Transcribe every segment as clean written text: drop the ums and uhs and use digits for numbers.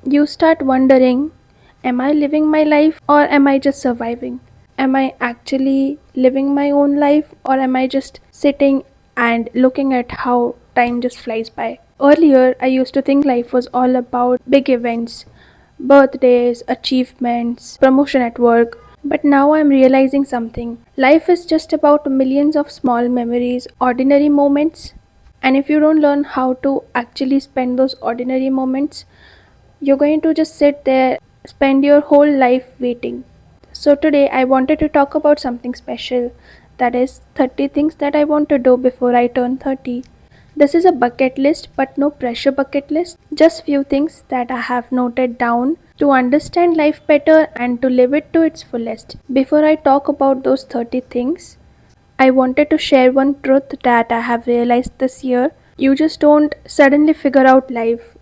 You start wondering, am I living my life or am I just surviving? Am I actually living my own life or am I just sitting and looking at how time just flies by? Earlier, I used to think life was all about big events, birthdays, achievements, promotion at work. But now I'm realizing something. Life is just about millions of small memories, ordinary moments. And if you don't learn how to actually spend those ordinary moments, you're going to just sit there, spend your whole life waiting. So, today I wanted to talk about something special, that is 30 things that I want to do before I turn 30. This is a bucket list, but no pressure bucket list, just few things that I have noted down to understand life better and to live it to its fullest. Before I talk about those 30 things, I wanted to share one truth that I have realized this year. You just don't suddenly figure out life.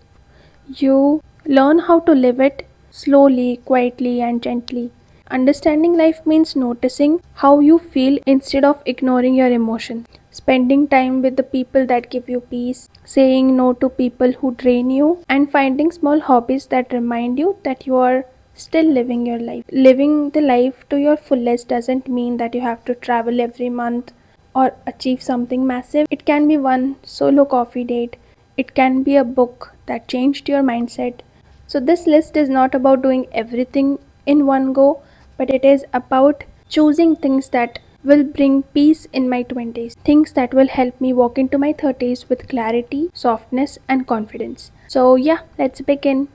You learn how to live it slowly, quietly, and gently. Understanding life means noticing how you feel instead of ignoring your emotions. Spending time with the people that give you peace, saying no to people who drain you, and finding small hobbies that remind you that you are still living your life. Living the life to your fullest doesn't mean that you have to travel every month or achieve something massive. It can be one solo coffee date, it can be a book that changed your mindset. So, this list is not about doing everything in one go, but it is about choosing things that will bring peace in my 20s, things that will help me walk into my 30s with clarity, softness, and confidence. So, yeah, let's begin.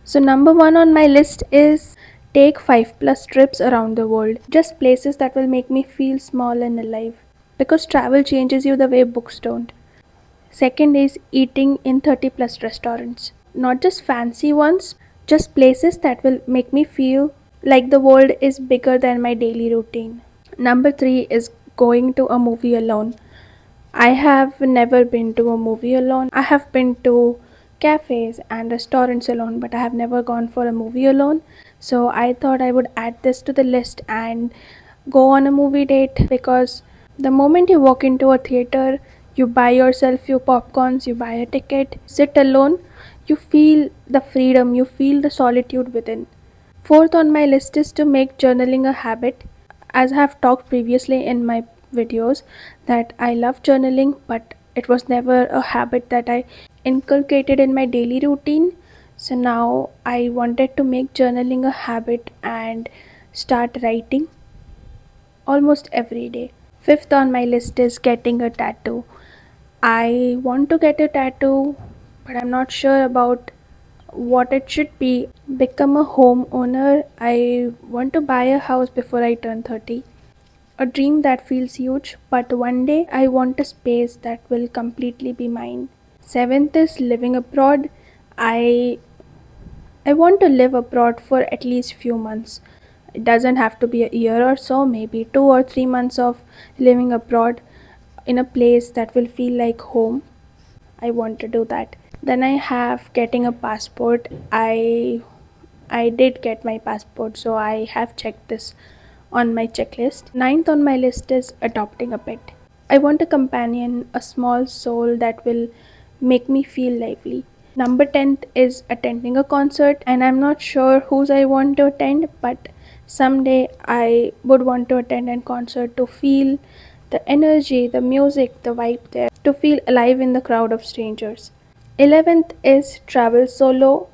So, number one on my list is take 5 plus trips around the world, just places that will make me feel small and alive. Because travel changes you the way books don't. Second is eating in 30 plus restaurants. Not just fancy ones, just places that will make me feel like the world is bigger than my daily routine. Number three is going to a movie alone. I have never been to a movie alone. I have been to cafes and restaurants alone, but I have never gone for a movie alone. So I thought I would add this to the list and go on a movie date, because the moment you walk into a theater, you buy yourself few popcorns, you buy a ticket, sit alone, you feel the freedom, you feel the solitude within. Fourth on my list is to make journaling a habit. As I have talked previously in my videos, that I love journaling, but it was never a habit that I inculcated in my daily routine. So now I wanted to make journaling a habit and start writing almost every day. Fifth on my list is getting a tattoo. I want to get a tattoo, but I'm not sure about what it should be. Become a homeowner. I want to buy a house before I turn 30. A dream that feels huge, but one day I want a space that will completely be mine. Seventh is living abroad. I I want to live abroad for at least few months. It doesn't have to be a year or so, maybe 2 or 3 months of living abroad in a place that will feel like home. I want to do that. Then I have getting a passport. I did get my passport, so I have checked this on my checklist. Ninth on my list is adopting a pet. I want a companion, a small soul that will make me feel lively. Number 10th is attending a concert, and I'm not sure whose I want to attend, but someday I would want to attend a concert to feel the energy, the music, the vibe there, to feel alive in the crowd of strangers. 11th is travel solo.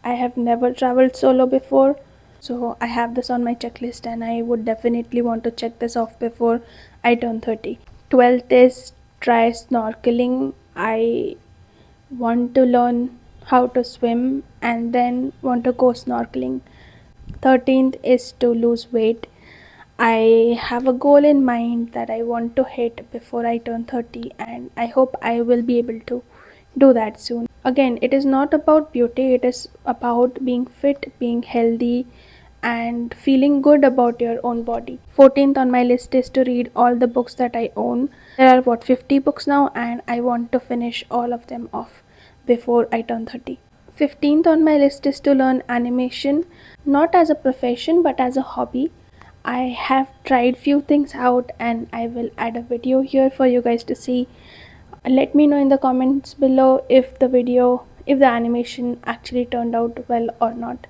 I have never traveled solo before, so I have this on my checklist and I would definitely want to check this off before I turn 30. 12th is try snorkeling. I want to learn how to swim and then want to go snorkeling. 13th is to lose weight. I have a goal in mind that I want to hit before I turn 30, and I hope I will be able to do that soon. Again, it is not about beauty, it is about being fit, being healthy, and feeling good about your own body. 14th on my list is to read all the books that I own. There are 50 books now, and I want to finish all of them off before I turn 30. 15th on my list is to learn animation, not as a profession but as a hobby. I have tried few things out and I will add a video here for you guys to see. Let me know in the comments below if the video if the animation actually turned out well or not.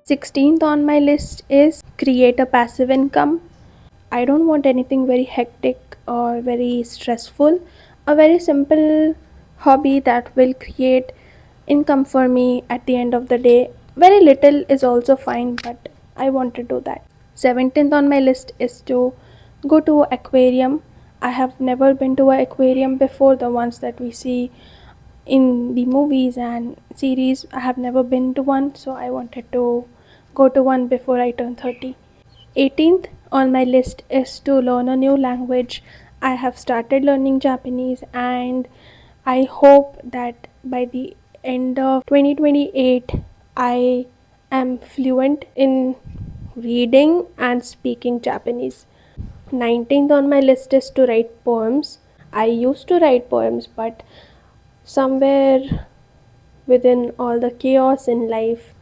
16th on my list is create a passive income. I don't want anything very hectic or very stressful. A very simple hobby that will create income for me at the end of the day. Very little is also fine, but I want to do that. 17th on my list is to go to aquarium. I have never been to an aquarium before, the ones that we see in the movies and series. I have never been to one, so I wanted to go to one before I turn 30. 18th on my list is to learn a new language. I have started learning Japanese, and I hope that by the end of 2028 I am fluent in reading and speaking Japanese. 19th on my list is to write poems. I used to write poems, but somewhere within all the chaos in life,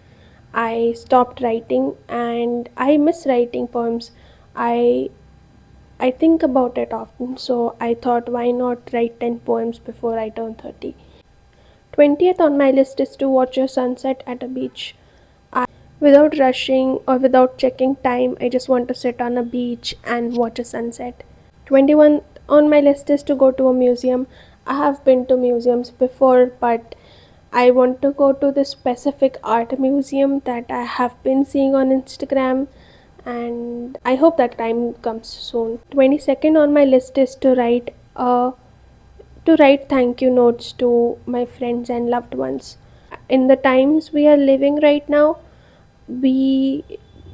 I stopped writing and I miss writing poems. I I think about it often, so I thought why not write 10 poems before I turn 30. 20th on my list is to watch a sunset at a beach. Without rushing or without checking time, I just want to sit on a beach and watch a sunset. 21 on my list is to go to a museum. I have been to museums before, but I want to go to this specific art museum that I have been seeing on Instagram, and I hope that time comes soon. 22nd on my list is to write thank you notes to my friends and loved ones. In the times we are living right now, we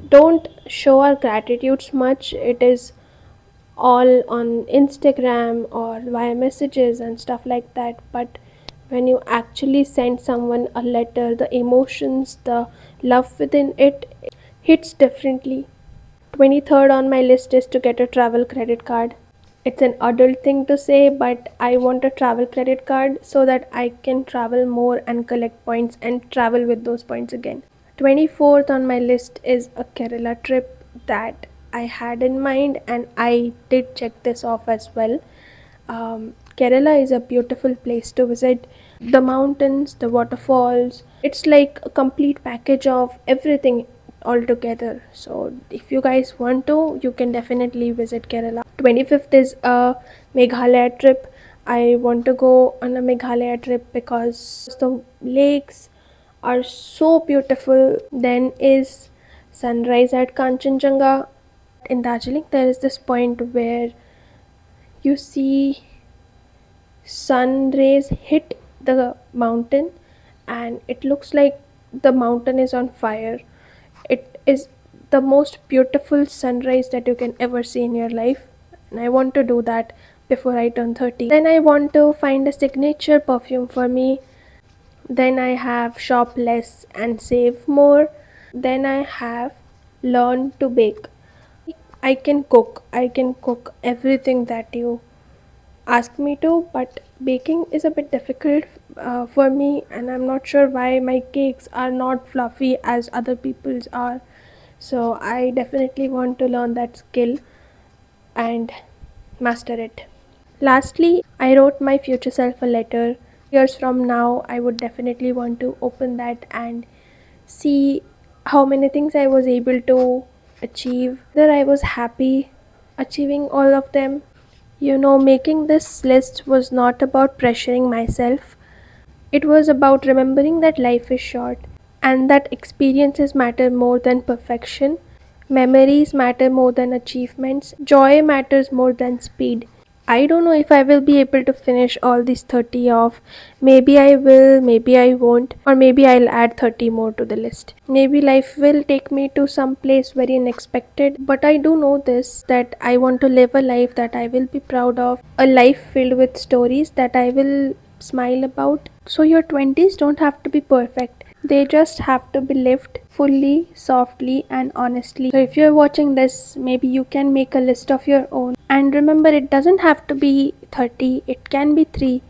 don't show our gratitudes much. It is all on Instagram or via messages and stuff like that. But when you actually send someone a letter, the emotions, the love within it hits differently. 23rd on my list is to get a travel credit card. It's an adult thing to say, but I want a travel credit card so that I can travel more and collect points and travel with those points again. 24th on my list is a Kerala trip that I had in mind, and I did check this off as well. Kerala is a beautiful place to visit. The mountains, the waterfalls, it's like a complete package of everything all together. So, if you guys want to, you can definitely visit Kerala. 25th is a Meghalaya trip. I want to go on a Meghalaya trip because the lakes are so beautiful. Then is sunrise at Kanchenjunga. In Darjeeling, there is this point where you see sun rays hit the mountain, and it looks like the mountain is on fire. It is the most beautiful sunrise that you can ever see in your life, and I want to do that before I turn 30. Then I want to find a signature perfume for me. Then I have shop less and save more. Then I have learn to bake. I can cook. I can cook everything that you ask me to, but baking is a bit difficult for me, and I'm not sure why my cakes are not fluffy as other people's are. So I definitely want to learn that skill and master it. Lastly, I wrote my future self a letter. Years from now, I would definitely want to open that and see how many things I was able to achieve, whether I was happy achieving all of them. Making this list was not about pressuring myself. It was about remembering that life is short and that experiences matter more than perfection. Memories matter more than achievements. Joy matters more than speed. I don't know if I will be able to finish all these 30 off. Maybe I will, maybe I won't, or maybe I'll add 30 more to the list. Maybe life will take me to some place very unexpected, but I do know this, that I want to live a life that I will be proud of, a life filled with stories that I will smile about. So your 20s don't have to be perfect. They just have to be lived fully, softly, and honestly. So, if you're watching this, maybe you can make a list of your own. And remember, it doesn't have to be 30, it can be 3.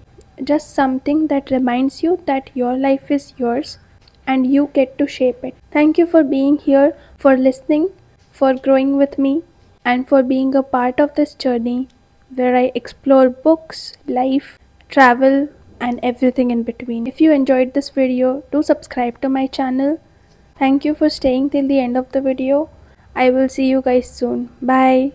just something that reminds you that your life is yours and you get to shape it. Thank you for being here, for listening, for growing with me, and for being a part of this journey where I explore books, life, travel, and everything in between. If you enjoyed this video, do subscribe to my channel. Thank you for staying till the end of the video. I will see you guys soon. Bye.